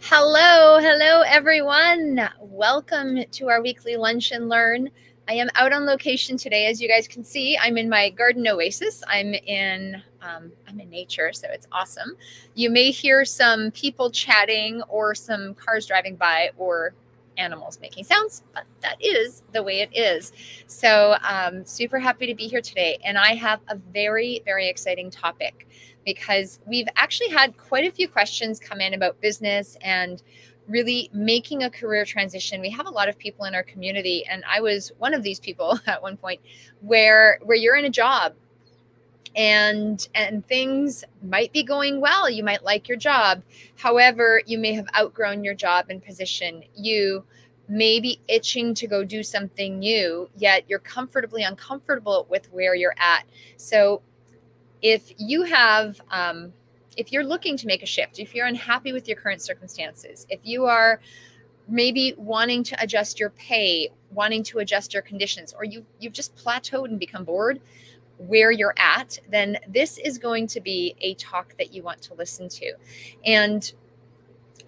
Hello, everyone. Welcome to our weekly Lunch and Learn. I am out on location today, as you guys can see. I'm in my garden oasis. I'm in nature, so it's awesome. You may hear some people chatting or some cars driving by or animals making sounds, but that is the way it is. So, super happy to be here today, and I have a very, very exciting topic because we've actually had quite a few questions come in about business and really making a career transition. We have a lot of people in our community, and I was one of these people at one point where you're in a job and things might be going well. You might like your job. However, you may have outgrown your job and position. You may be itching to go do something new, yet you're comfortably uncomfortable with where you're at. So if you have if you're looking to make a shift, if you're unhappy with your current circumstances, if you are maybe wanting to adjust your pay, wanting to adjust your conditions, or you've just plateaued and become bored where you're at, then this is going to be a talk that you want to listen to. And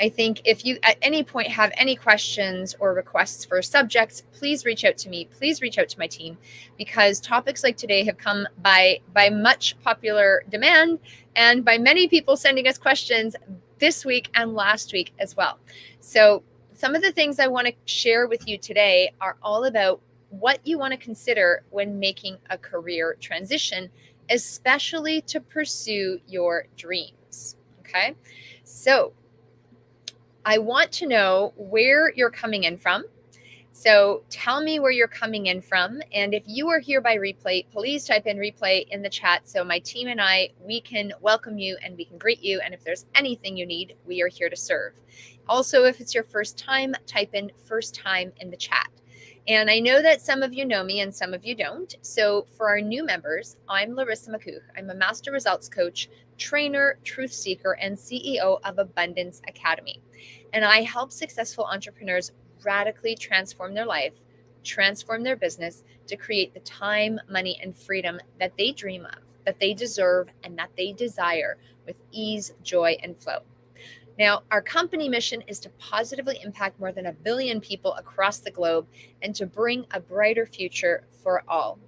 I think if you at any point have any questions or requests for subjects, please reach out to me. Please reach out to my team, because topics like today have come by much popular demand and by many people sending us questions this week and last week as well. So some of the things I want to share with you today are all about what you want to consider when making a career transition, especially to pursue your dreams. Okay. So I want to know where you're coming in from. So tell me where you're coming in from. And if you are here by replay, please type in replay in the chat so my team and I, we can welcome you and we can greet you. And if there's anything you need, we are here to serve. Also, if it's your first time, type in first time in the chat. And I know that some of you know me and some of you don't. So for our new members, I'm Larissa McCooch. I'm a master results coach, trainer, truth seeker, and CEO of Abundance Academy. And I help successful entrepreneurs radically transform their life, transform their business to create the time, money, and freedom that they dream of, that they deserve, and that they desire with ease, joy, and flow. Now, our company mission is to positively impact more than 1 billion people across the globe and to bring a brighter future for all.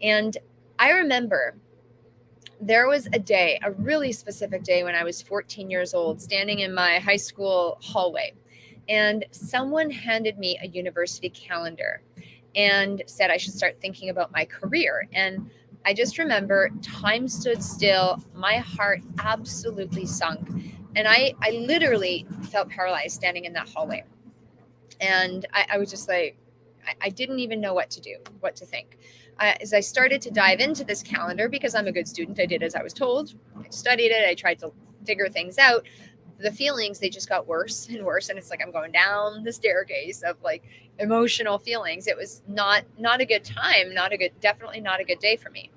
And I remember there was a day, a really specific day when I was 14 years old, standing in my high school hallway, and someone handed me a university calendar and said I should start thinking about my career. And I just remember time stood still, my heart absolutely sunk, and I literally felt paralyzed standing in that hallway. And I was just like, I didn't even know what to do, what to think. As I started to dive into this calendar, because I'm a good student, I did as I was told. I studied it. I tried to figure things out. The feelings, they just got worse and worse. And it's like I'm going down the staircase of like emotional feelings. It was not a good time, definitely not a good day for me.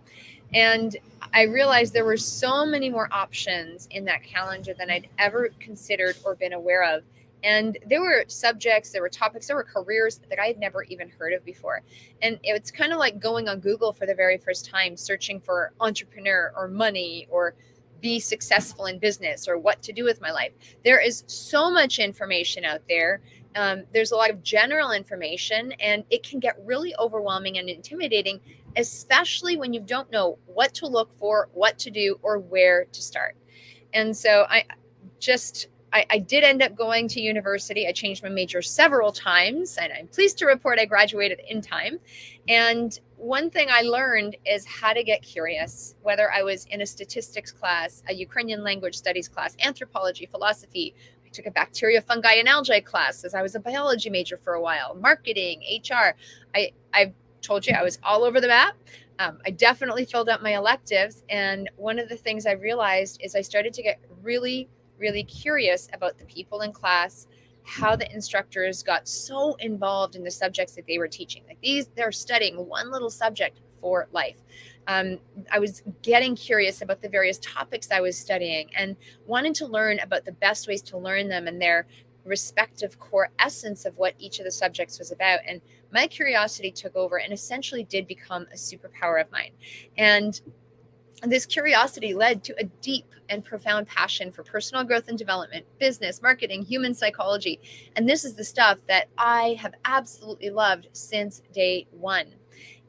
And I realized there were so many more options in that calendar than I'd ever considered or been aware of. And there were subjects, there were topics, there were careers that I had never even heard of before. And it's kind of like going on Google for the very first time, searching for entrepreneur or money or be successful in business or what to do with my life. There is so much information out there. There's a lot of general information, and it can get really overwhelming and intimidating, especially when you don't know what to look for, what to do, or where to start. And so I did end up going to university. I changed my major several times, and I'm pleased to report I graduated in time. And one thing I learned is how to get curious, whether I was in a statistics class, a Ukrainian language studies class, anthropology, philosophy. I took a bacteria, fungi, and algae class as I was a biology major for a while, marketing, HR. I've told you I was all over the map. I definitely filled out my electives. And one of the things I realized is I started to get really curious about the people in class, how the instructors got so involved in the subjects that they were teaching. Like they're studying one little subject for life. I was getting curious about the various topics I was studying and wanted to learn about the best ways to learn them and their respective core essence of what each of the subjects was about. And my curiosity took over and essentially did become a superpower of mine. And this curiosity led to a deep and profound passion for personal growth and development, business, marketing, human psychology. And this is the stuff that I have absolutely loved since day one.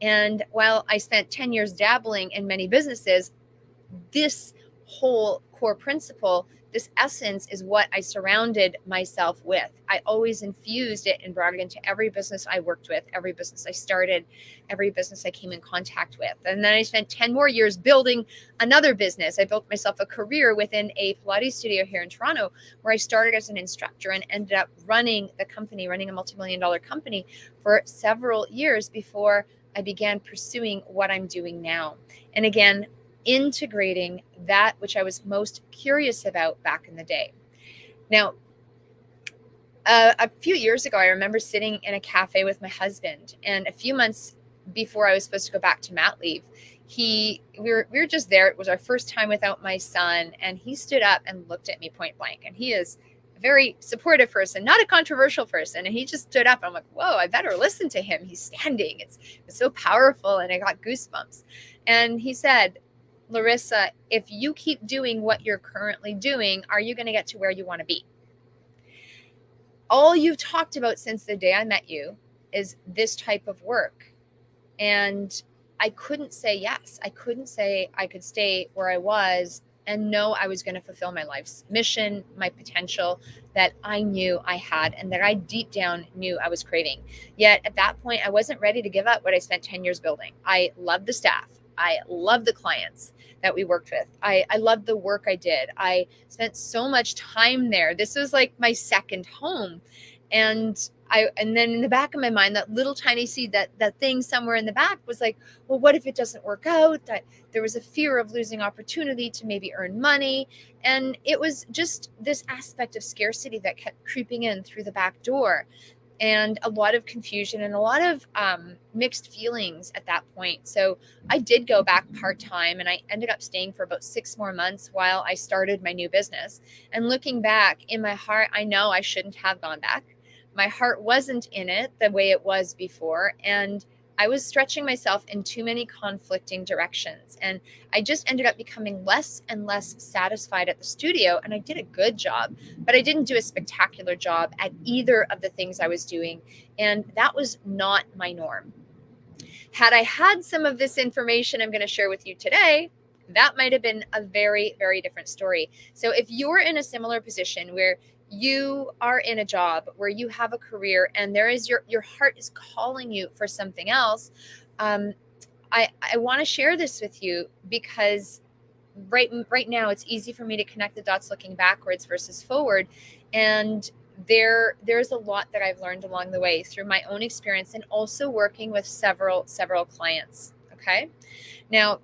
And while I spent 10 years dabbling in many businesses, this whole core principle, this essence, is what I surrounded myself with. I always infused it and brought it into every business I worked with, every business I started, every business I came in contact with. And then I spent 10 more years building another business. I built myself a career within a Pilates studio here in Toronto, where I started as an instructor and ended up running a multi-million-dollar company for several years before I began pursuing what I'm doing now. And again, integrating that which I was most curious about back in the day. Now, a few years ago, I remember sitting in a cafe with my husband, and a few months before I was supposed to go back to mat leave, we were just there. It was our first time without my son, and he stood up and looked at me point blank. And he is a very supportive person, not a controversial person. And he just stood up. And I'm like, whoa, I better listen to him. He's standing. It's so powerful, and I got goosebumps. And he said, Larissa, if you keep doing what you're currently doing, are you going to get to where you want to be? All you've talked about since the day I met you is this type of work. And I couldn't say yes. I couldn't say I could stay where I was and know I was going to fulfill my life's mission, my potential that I knew I had and that I deep down knew I was craving. Yet at that point, I wasn't ready to give up what I spent 10 years building. I loved the staff. I loved the clients that we worked with. I loved the work I did. I spent so much time there. This was like my second home. And then in the back of my mind, that little tiny seed, that thing somewhere in the back was like, well, what if it doesn't work out? There was a fear of losing opportunity to maybe earn money. And it was just this aspect of scarcity that kept creeping in through the back door. And a lot of confusion and a lot of mixed feelings at that point. So I did go back part-time, and I ended up staying for about 6 more months while I started my new business. And looking back in my heart, I know I shouldn't have gone back. My heart wasn't in it the way it was before. And I was stretching myself in too many conflicting directions. And I just ended up becoming less and less satisfied at the studio. And I did a good job, but I didn't do a spectacular job at either of the things I was doing. And that was not my norm. Had I had some of this information I'm going to share with you today, that might have been a very, very different story. So if you're in a similar position where you are in a job, where you have a career, and there is your heart is calling you for something else, I want to share this with you because right now it's easy for me to connect the dots looking backwards versus forward. And there's a lot that I've learned along the way through my own experience and also working with several clients. Okay. Now,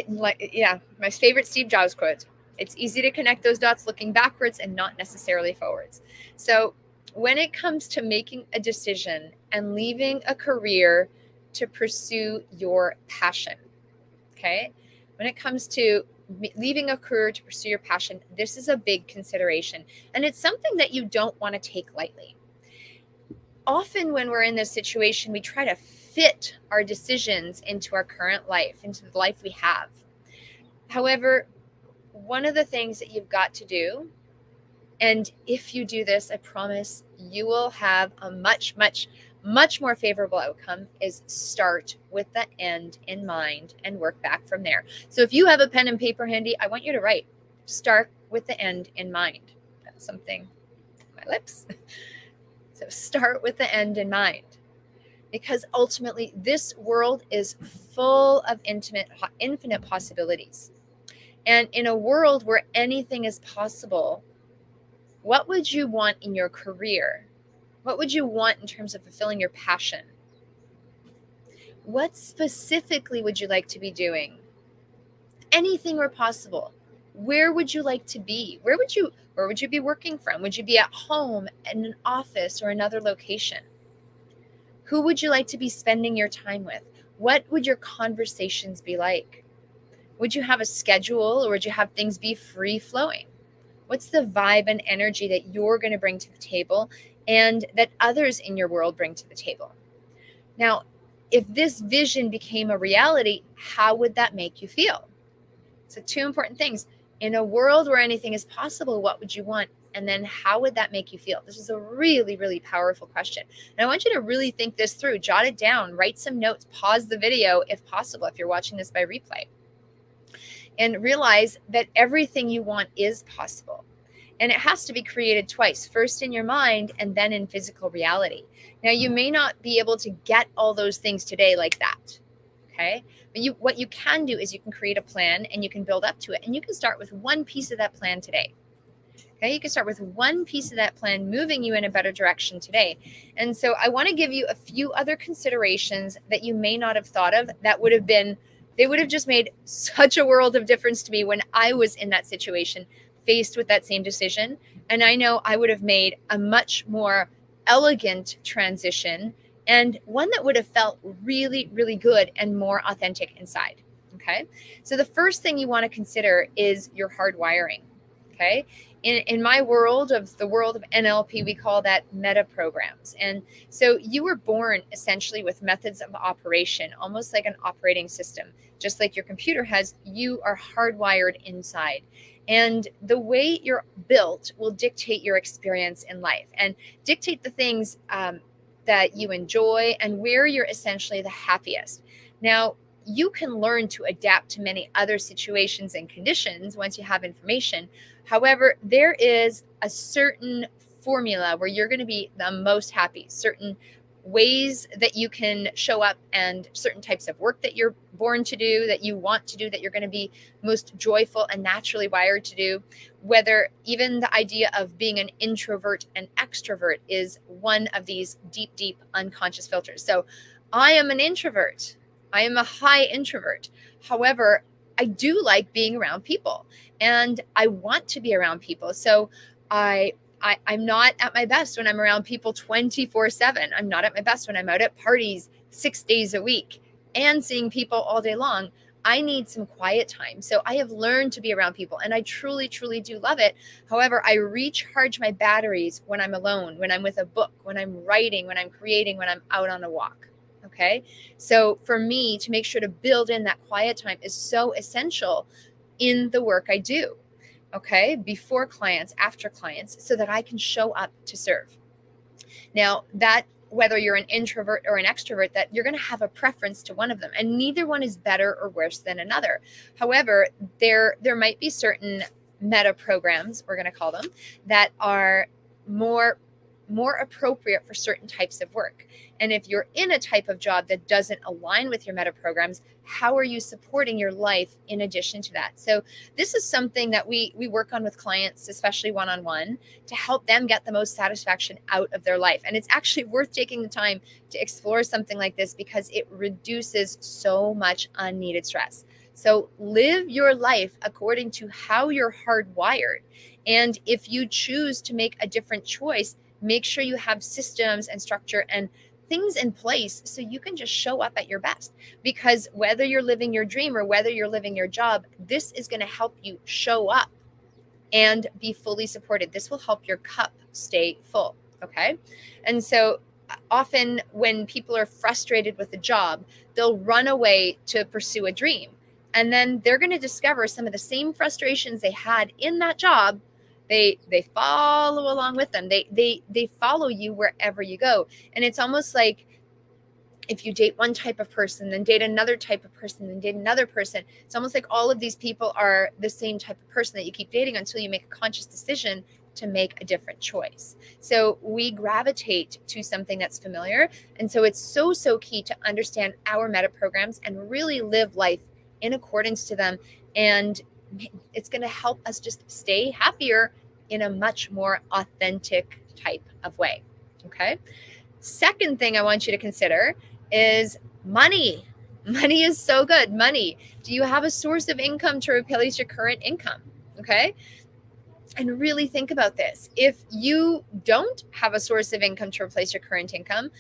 my favorite Steve Jobs quote: it's easy to connect those dots looking backwards and not necessarily forwards. So when it comes to making a decision and leaving a career to pursue your passion, okay, when it comes to leaving a career to pursue your passion, this is a big consideration. And it's something that you don't want to take lightly. Often when we're in this situation, we try to fit our decisions into our current life, into the life we have. However, one of the things that you've got to do, and if you do this, I promise you will have a much, much, much more favorable outcome, is start with the end in mind and work back from there. So if you have a pen and paper handy, I want you to write, start with the end in mind. Got something on my lips. So start with the end in mind. Because ultimately, this world is full of infinite possibilities. And in a world where anything is possible, what would you want in your career? What would you want in terms of fulfilling your passion? What specifically would you like to be doing? Anything were possible. Where would you like to be? Where would you be working from? Would you be at home, in an office, or another location? Who would you like to be spending your time with? What would your conversations be like? Would you have a schedule, or would you have things be free flowing? What's the vibe and energy that you're going to bring to the table and that others in your world bring to the table? Now, if this vision became a reality, how would that make you feel? So 2 important things. In a world where anything is possible, what would you want? And then how would that make you feel? This is a really, really powerful question. And I want you to really think this through. Jot it down, write some notes, pause the video if possible, if you're watching this by replay. And realize that everything you want is possible. And it has to be created twice, first in your mind and then in physical reality. Now, you may not be able to get all those things today like that. Okay. But what you can do is you can create a plan and you can build up to it. And you can start with one piece of that plan today. Okay. You can start with one piece of that plan moving you in a better direction today. And so I want to give you a few other considerations that you may not have thought of that would have been, they would have just made such a world of difference to me when I was in that situation, faced with that same decision. And I know I would have made a much more elegant transition and one that would have felt really, really good and more authentic inside. Okay. So the first thing you want to consider is your hardwiring. Okay. In my world of the world of NLP, we call that meta programs. And so you were born essentially with methods of operation, almost like an operating system. Just like your computer has, you are hardwired inside. And the way you're built will dictate your experience in life and dictate the things that you enjoy and where you're essentially the happiest. Now, you can learn to adapt to many other situations and conditions once you have information. However, there is a certain formula where you're going to be the most happy, certain ways that you can show up and certain types of work that you're born to do, that you want to do, that you're going to be most joyful and naturally wired to do. Whether even the idea of being an introvert and extrovert is one of these deep, deep unconscious filters. So I am an introvert. I am a high introvert. However, I do like being around people and I want to be around people. So I'm not at my best when I'm around people 24/7. I'm not at my best when I'm out at parties 6 days a week and seeing people all day long. I need some quiet time. So I have learned to be around people and I truly, truly do love it. However, I recharge my batteries when I'm alone, when I'm with a book, when I'm writing, when I'm creating, when I'm out on a walk. Okay. So for me to make sure to build in that quiet time is so essential in the work I do. Okay, before clients, after clients, so that I can show up to serve. Now, that whether you're an introvert or an extrovert, that you're going to have a preference to one of them, and neither one is better or worse than another. However, there might be certain meta programs, we're going to call them, that are more appropriate for certain types of work. And if you're in a type of job that doesn't align with your meta programs, how are you supporting your life in addition to that? So this is something that we work on with clients, especially one-on-one, to help them get the most satisfaction out of their life. And it's actually worth taking the time to explore something like this because it reduces so much unneeded stress. So live your life according to how you're hardwired. And if you choose to make a different choice, make sure you have systems and structure and things in place so you can just show up at your best. Because whether you're living your dream or whether you're living your job, this is going to help you show up and be fully supported. This will help your cup stay full. Okay. And so often when people are frustrated with a job, they'll run away to pursue a dream. And then they're going to discover some of the same frustrations they had in that job. They follow along with them. They follow you wherever you go. And it's almost like if you date one type of person, then date another type of person, then date another person. It's almost like all of these people are the same type of person that you keep dating until you make a conscious decision to make a different choice. So we gravitate to something that's familiar. And so it's so key to understand our meta programs and really live life in accordance to them. And it's going to help us just stay happier in a much more authentic type of way. Okay. Second thing I want you to consider is money. Money is so good. Money. Do you have a source of income to replace your current income? Okay. And really think about this. If you don't have a source of income to replace your current income,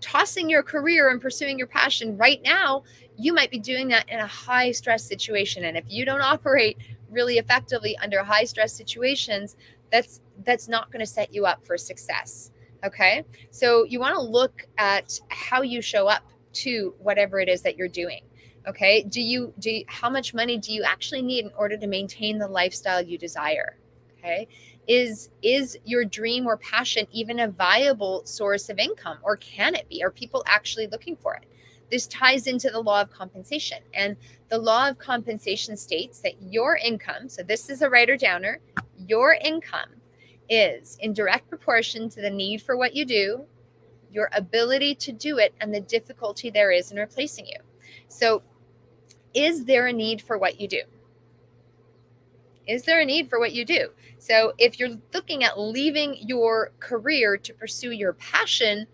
tossing your career and pursuing your passion right now, you might be doing that in a high stress situation. And if you don't operate really effectively under high stress situations, that's not going to set you up for success. Okay. So you want to look at how you show up to whatever it is that you're doing. Okay. How much money do you actually need in order to maintain the lifestyle you desire? Okay. Is your dream or passion even a viable source of income, or can it be? Are people actually looking for it? This ties into the law of compensation, and the law of compensation states that your income, so this is a writer downer, your income is in direct proportion to the need for what you do, your ability to do it, and the difficulty there is in replacing you. So is there a need for what you do? Is there a need for what you do? So if you're looking at leaving your career to pursue your passion,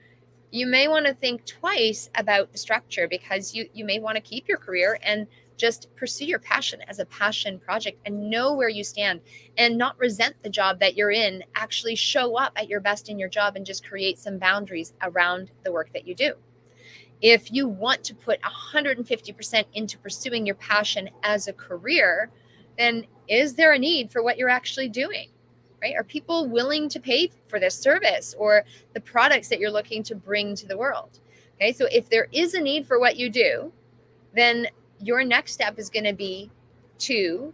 you may want to think twice about the structure, because you may want to keep your career and just pursue your passion as a passion project and know where you stand and not resent the job that you're in. Actually show up at your best in your job and just create some boundaries around the work that you do. If you want to put 150% into pursuing your passion as a career, then is there a need for what you're actually doing? Right? Are people willing to pay for this service or the products that you're looking to bring to the world? Okay, so if there is a need for what you do, then your next step is going to be to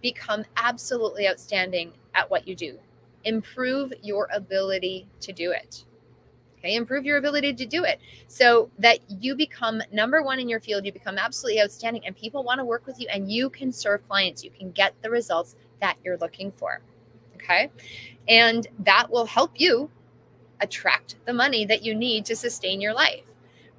become absolutely outstanding at what you do. Improve your ability to do it. Okay, improve your ability to do it so that you become number one in your field. You become absolutely outstanding and people want to work with you, and you can serve clients. You can get the results that you're looking for. Okay. And that will help you attract the money that you need to sustain your life.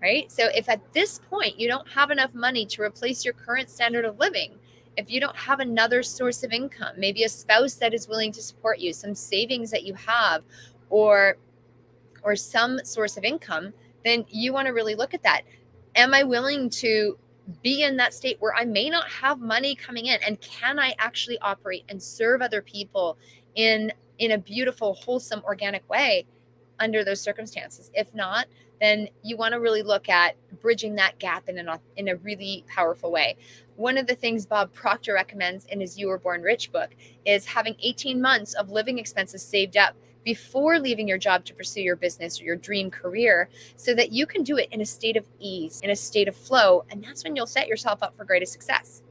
Right. So if at this point you don't have enough money to replace your current standard of living, if you don't have another source of income, maybe a spouse that is willing to support you, some savings that you have, or some source of income, then you want to really look at that. Am I willing to be in that state where I may not have money coming in? And can I actually operate and serve other people in a beautiful, wholesome, organic way under those circumstances? If not, then you want to really look at bridging that gap in a really powerful way. One of the things Bob Proctor recommends in his You Were Born Rich book is having 18 months of living expenses saved up before leaving your job to pursue your business or your dream career, so that you can do it in a state of ease, in a state of flow. And that's when you'll set yourself up for greatest success.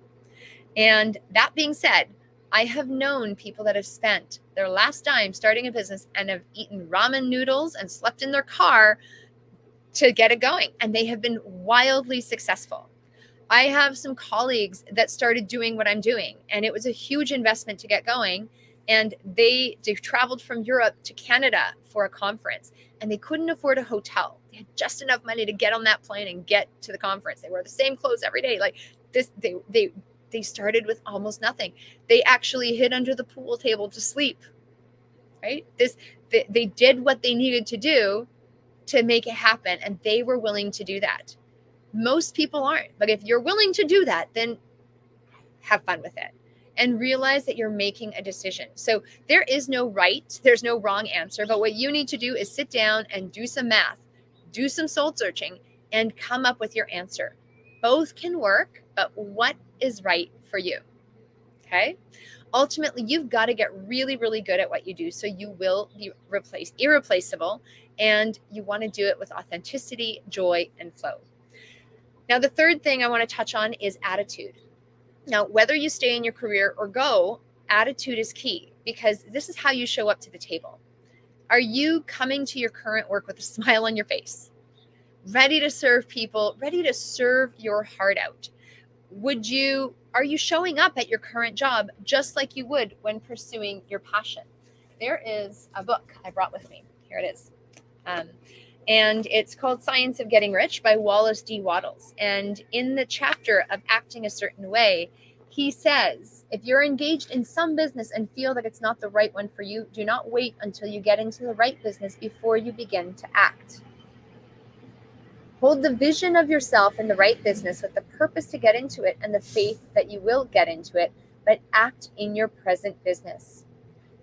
And that being said, I have known people that have spent their last dime starting a business and have eaten ramen noodles and slept in their car to get it going. And they have been wildly successful. I have some colleagues that started doing what I'm doing, and it was a huge investment to get going. And they traveled from Europe to Canada for a conference, and they couldn't afford a hotel. They had just enough money to get on that plane and get to the conference. They wore the same clothes every day. Like this, they started with almost nothing. They actually hid under the pool table to sleep. Right? They did what they needed to do to make it happen, and they were willing to do that. Most people aren't, but if you're willing to do that, then have fun with it. And realize that you're making a decision. So there is no right, there's no wrong answer, but what you need to do is sit down and do some math, do some soul searching, and come up with your answer. Both can work, but what is right for you? Okay? Ultimately, you've got to get really, really good at what you do so you will be irreplaceable, and you want to do it with authenticity, joy, and flow. Now, the third thing I want to touch on is attitude. Now, whether you stay in your career or go, attitude is key, because this is how you show up to the table. Are you coming to your current work with a smile on your face, ready to serve people, ready to serve your heart out? Are you showing up at your current job just like you would when pursuing your passion? There is a book I brought with me. Here it is. And it's called Science of Getting Rich by Wallace D. Wattles. And in the chapter of acting a certain way, he says, if you're engaged in some business and feel that it's not the right one for you, do not wait until you get into the right business before you begin to act. Hold the vision of yourself in the right business with the purpose to get into it and the faith that you will get into it, but act in your present business.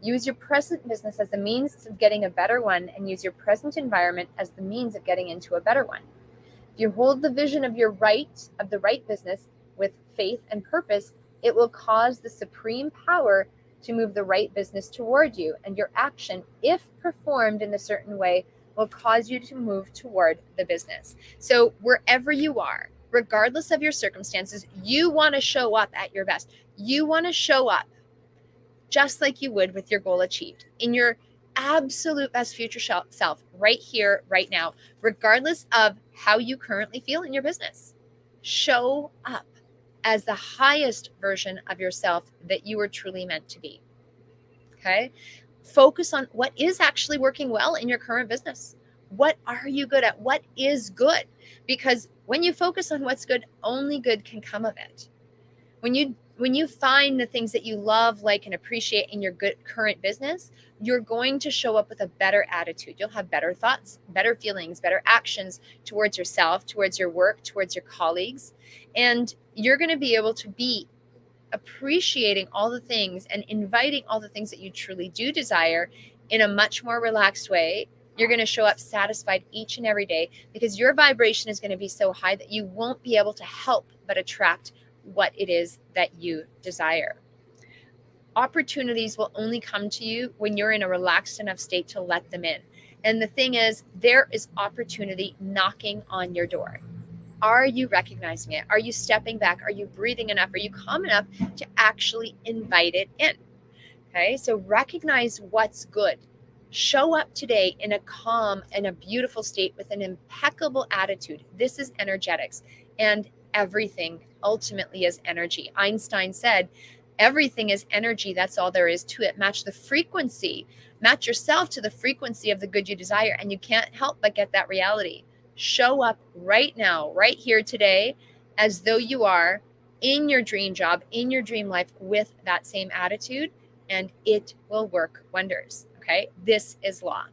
Use your present business as the means of getting a better one, and use your present environment as the means of getting into a better one. If you hold the vision of the right business with faith and purpose, it will cause the supreme power to move the right business toward you, and your action, if performed in a certain way, will cause you to move toward the business. So wherever you are, regardless of your circumstances, you want to show up at your best. You want to show up just like you would with your goal achieved in your absolute best future self right here, right now, regardless of how you currently feel in your business. Show up as the highest version of yourself that you are truly meant to be. Okay? Focus on what is actually working well in your current business. What are you good at? What is good? Because when you focus on what's good, only good can come of it. When you find the things that you love, like, and appreciate in your good current business, you're going to show up with a better attitude. You'll have better thoughts, better feelings, better actions towards yourself, towards your work, towards your colleagues. And you're going to be able to be appreciating all the things and inviting all the things that you truly do desire in a much more relaxed way. You're going to show up satisfied each and every day because your vibration is going to be so high that you won't be able to help but attract what it is that you desire. Opportunities will only come to you when you're in a relaxed enough state to let them in. And the thing is, there is opportunity knocking on your door. Are you recognizing it? Are you stepping back? Are you breathing enough? Are you calm enough to actually invite it in? Okay, so recognize what's good. Show up today in a calm and a beautiful state with an impeccable attitude. This is energetics, and everything ultimately is energy. Einstein said, everything is energy. That's all there is to it. Match the frequency, match yourself to the frequency of the good you desire, and you can't help but get that reality. Show up right now, right here today, as though you are in your dream job, in your dream life with that same attitude, and it will work wonders. Okay, this is law.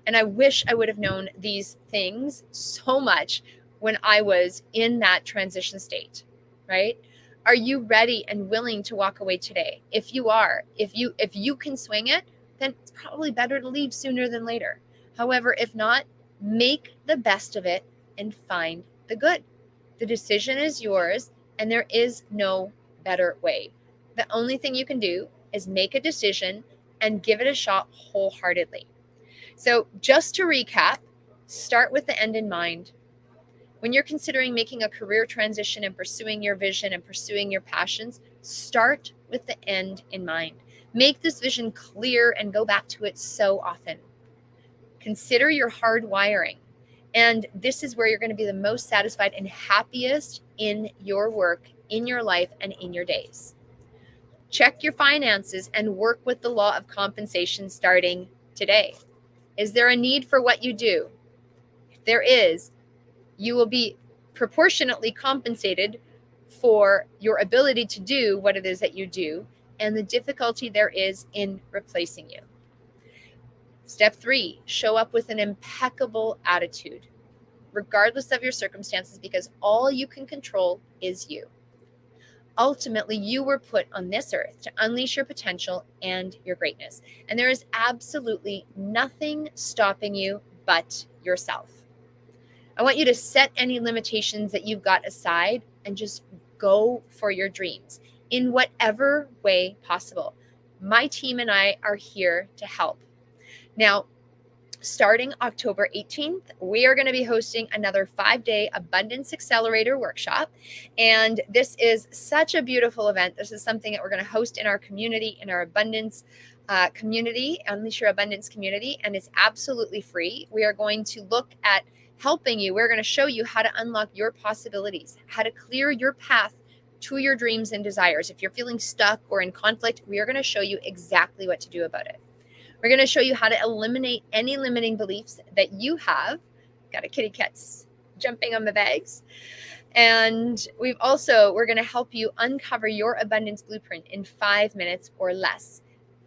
And I wish I would have known these things so much when I was in that transition state, right? Are you ready and willing to walk away today? If you are, if you can swing it, then it's probably better to leave sooner than later. However, if not, make the best of it and find the good. The decision is yours, and there is no better way. The only thing you can do is make a decision and give it a shot wholeheartedly. So just to recap, start with the end in mind. When you're considering making a career transition and pursuing your vision and pursuing your passions, start with the end in mind. Make this vision clear and go back to it so often. Consider your hard wiring. And this is where you're going to be the most satisfied and happiest in your work, in your life, and in your days. Check your finances and work with the law of compensation starting today. Is there a need for what you do? If there is, you will be proportionately compensated for your ability to do what it is that you do and the difficulty there is in replacing you. Step 3, show up with an impeccable attitude, regardless of your circumstances, because all you can control is you. Ultimately, you were put on this earth to unleash your potential and your greatness. And there is absolutely nothing stopping you but yourself. I want you to set any limitations that you've got aside and just go for your dreams in whatever way possible. My team and I are here to help. Now, starting October 18th, we are going to be hosting another 5-day Abundance Accelerator workshop. And this is such a beautiful event. This is something that we're going to host in our community, in our abundance community, Unleash Your Abundance community. And it's absolutely free. We are going to look at helping you. We're going to show you how to unlock your possibilities, how to clear your path to your dreams and desires. If you're feeling stuck or in conflict, we are going to show you exactly what to do about it. We're going to show you how to eliminate any limiting beliefs that you have. Got a kitty cat's jumping on the bags. And we're going to help you uncover your abundance blueprint in 5 minutes or less.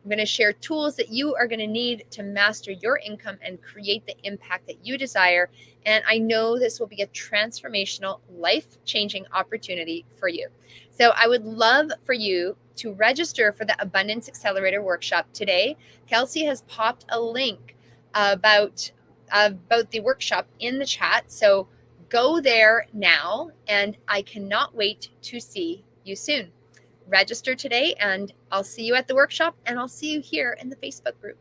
I'm going to share tools that you are going to need to master your income and create the impact that you desire. And I know this will be a transformational, life-changing opportunity for you. So I would love for you to register for the Abundance Accelerator workshop today. Kelsey has popped a link about the workshop in the chat. So go there now, and I cannot wait to see you soon. Register today, and I'll see you at the workshop, and I'll see you here in the Facebook group.